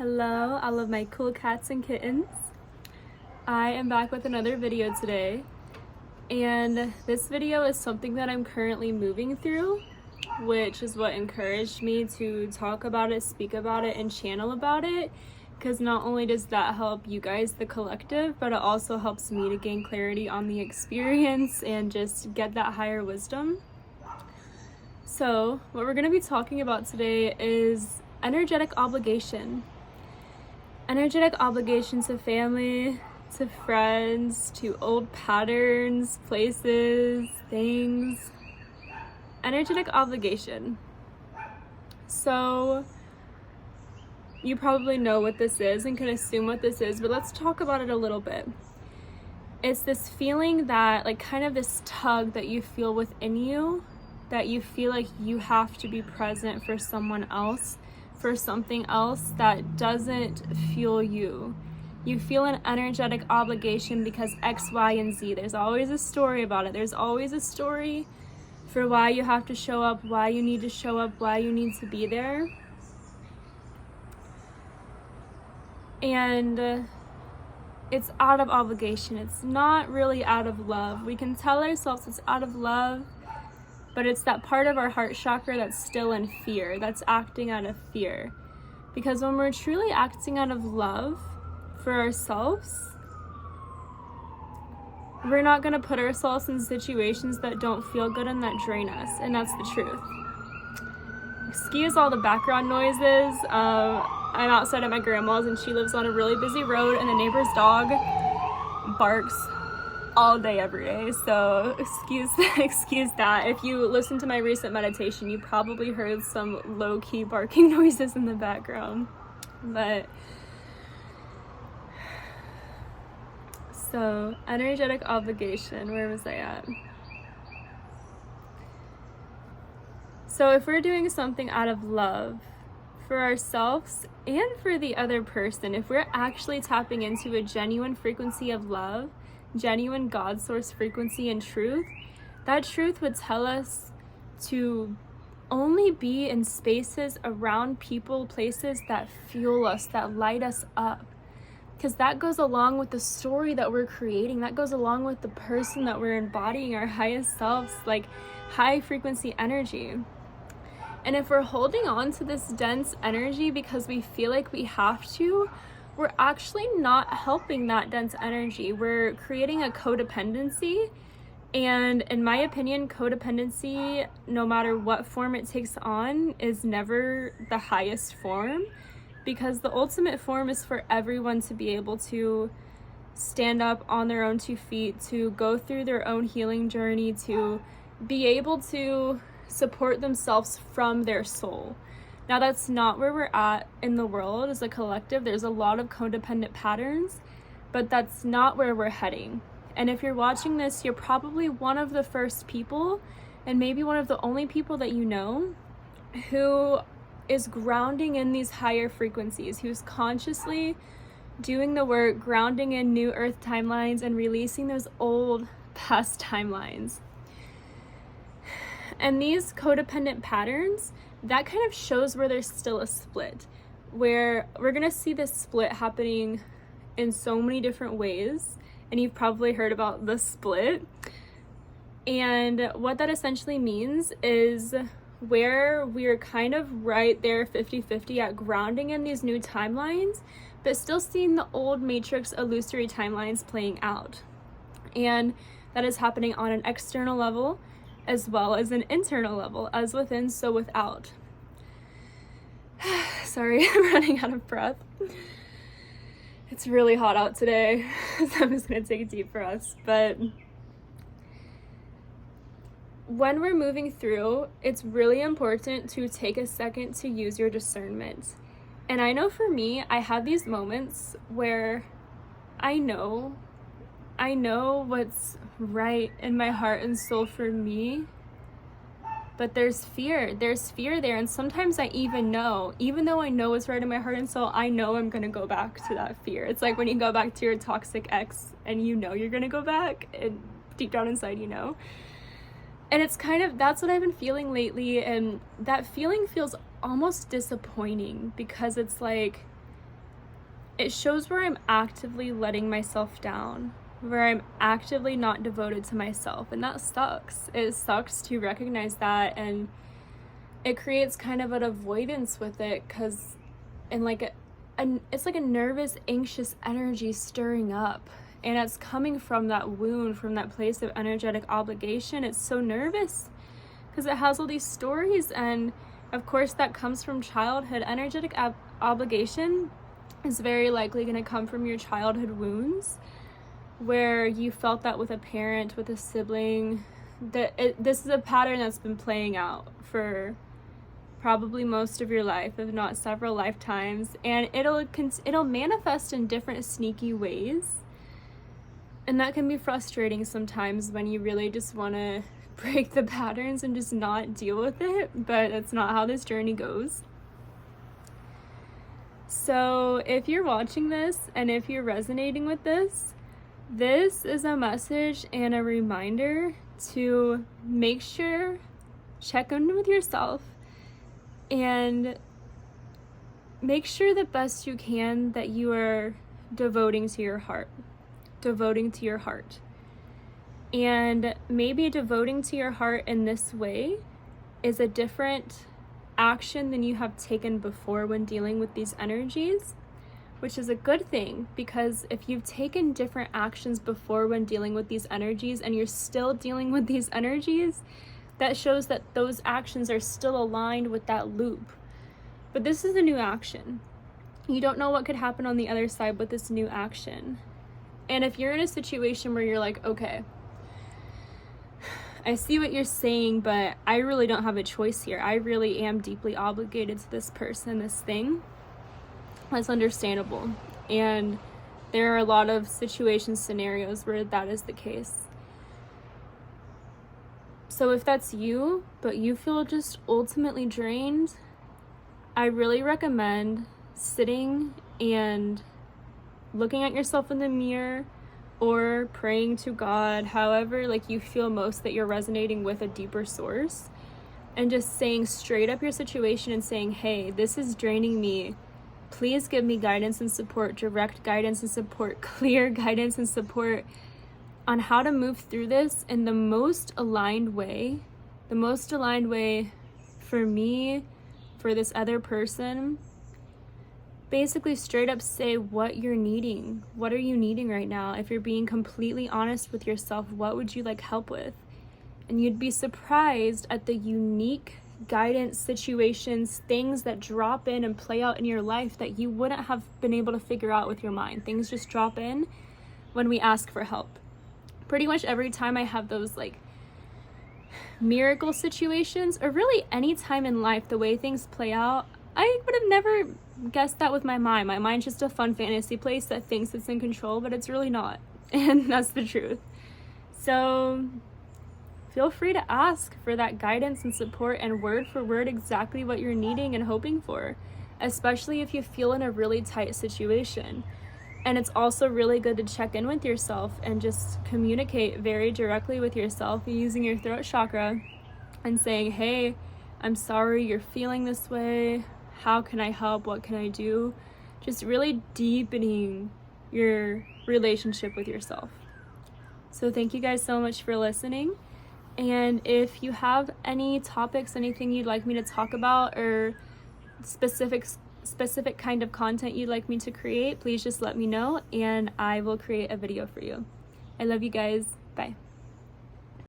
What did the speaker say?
Hello, all of my cool cats and kittens. I am back with another video today, and this video is something that I'm currently moving through, which is what encouraged me to talk about it, speak about it, and channel about it, because not only does that help you guys, the collective, but it also helps me to gain clarity on the experience and just get that higher wisdom. So what we're going to be talking about today is energetic obligation. Energetic obligation to family, to friends, to old patterns, places, things. Energetic obligation. So you probably know what this is and can assume what this is, but let's talk about it a little bit. It's this feeling that, like, kind of this tug that you feel within you, that you feel like you have to be present for someone else, for something else that doesn't fuel you. You feel an energetic obligation because X, Y, and Z. There's always a story about it. There's always a story for why you have to show up, why you need to show up, why you need to be there. And it's out of obligation. It's not really out of love. We can tell ourselves it's out of love, but it's that part of our heart chakra that's still in fear, that's acting out of fear. Because when we're truly acting out of love for ourselves, we're not going to put ourselves in situations that don't feel good and that drain us, and that's the truth. Excuse all the background noises. I'm outside at my grandma's and she lives on a really busy road, and the neighbor's dog barks all day every day, so excuse that. If you listen to my recent meditation, you probably heard some low-key barking noises in the background. But so energetic obligation, where was I at? So if we're doing something out of love for ourselves and for the other person, if we're actually tapping into a genuine frequency of love, genuine God source frequency and truth, that truth would tell us to only be in spaces around people, places that fuel us, that light us up. Because that goes along with the story that we're creating, that goes along with the person that we're embodying, our highest selves, like high frequency energy. And if we're holding on to this dense energy because we feel like we have to, we're actually not helping that dense energy. We're creating a codependency. And in my opinion, codependency, no matter what form it takes on, is never the highest form, because the ultimate form is for everyone to be able to stand up on their own 2 feet, to go through their own healing journey, to be able to support themselves from their soul. Now, that's not where we're at in the world as a collective. There's a lot of codependent patterns, but that's not where we're heading. And if you're watching this, you're probably one of the first people, and maybe one of the only people that you know, who is grounding in these higher frequencies, who's consciously doing the work, grounding in new earth timelines and releasing those old past timelines. And these codependent patterns, that kind of shows where there's still a split, where we're going to see this split happening in so many different ways, and you've probably heard about the split. And what that essentially means is where we're kind of right there 50-50 at grounding in these new timelines, but still seeing the old matrix illusory timelines playing out. And that is happening on an external level as well as an internal level, as within, so without. Sorry, I'm running out of breath. It's really hot out today, so I'm just gonna take a deep breath. But when we're moving through, it's really important to take a second to use your discernment. And I know for me, I have these moments where I know what's right in my heart and soul for me, but there's fear there. And sometimes I even though I know what's right in my heart and soul, I know I'm gonna go back to that fear. It's like when you go back to your toxic ex and you know you're gonna go back, and deep down inside you know. And it's kind of, that's what I've been feeling lately, and that feeling feels almost disappointing, because it's like, it shows where I'm actively letting myself down, where I'm actively not devoted to myself. And that sucks. It sucks to recognize that, and it creates kind of an avoidance with it, because it's like a nervous, anxious energy stirring up, and it's coming from that wound, from that place of energetic obligation. It's so nervous because it has all these stories, and of course that comes from childhood. Energetic obligation is very likely going to come from your childhood wounds, where you felt that with a parent, with a sibling. This is a pattern that's been playing out for probably most of your life, if not several lifetimes, and it'll manifest in different sneaky ways, and that can be frustrating sometimes when you really just want to break the patterns and just not deal with it, but that's not how this journey goes. So if you're watching this and if you're resonating with this is a message and a reminder to make sure, check in with yourself, and make sure the best you can that you are devoting to your heart. And maybe devoting to your heart in this way is a different action than you have taken before when dealing with these energies, which is a good thing, because if you've taken different actions before when dealing with these energies and you're still dealing with these energies, that shows that those actions are still aligned with that loop. But this is a new action. You don't know what could happen on the other side with this new action. And if you're in a situation where you're like, okay, I see what you're saying, but I really don't have a choice here. I really am deeply obligated to this person, this thing. That's understandable. And there are a lot of situations, scenarios where that is the case. So if that's you, but you feel just ultimately drained, I really recommend sitting and looking at yourself in the mirror, or praying to God, however you feel most that you're resonating with a deeper source, and just saying straight up your situation and saying, hey, this is draining me. Please give me guidance and support, direct guidance and support, clear guidance and support on how to move through this in the most aligned way for me, for this other person. Basically straight up say what you're needing. What are you needing right now? If you're being completely honest with yourself, what would you like help with? And you'd be surprised at the unique guidance, situations, things that drop in and play out in your life that you wouldn't have been able to figure out with your mind. Things just drop in when we ask for help. Pretty much every time I have those miracle situations, or really any time in life, the way things play out, I would have never guessed that with my mind. My mind's just a fun fantasy place that thinks it's in control, but it's really not. And that's the truth. So feel free to ask for that guidance and support, and word for word exactly what you're needing and hoping for, especially if you feel in a really tight situation. And it's also really good to check in with yourself and just communicate very directly with yourself using your throat chakra and saying, hey, I'm sorry you're feeling this way. How can I help? What can I do? Just really deepening your relationship with yourself. So thank you guys so much for listening. And if you have any topics, anything you'd like me to talk about, or specific kind of content you'd like me to create, please just let me know and I will create a video for you. I love you guys. Bye.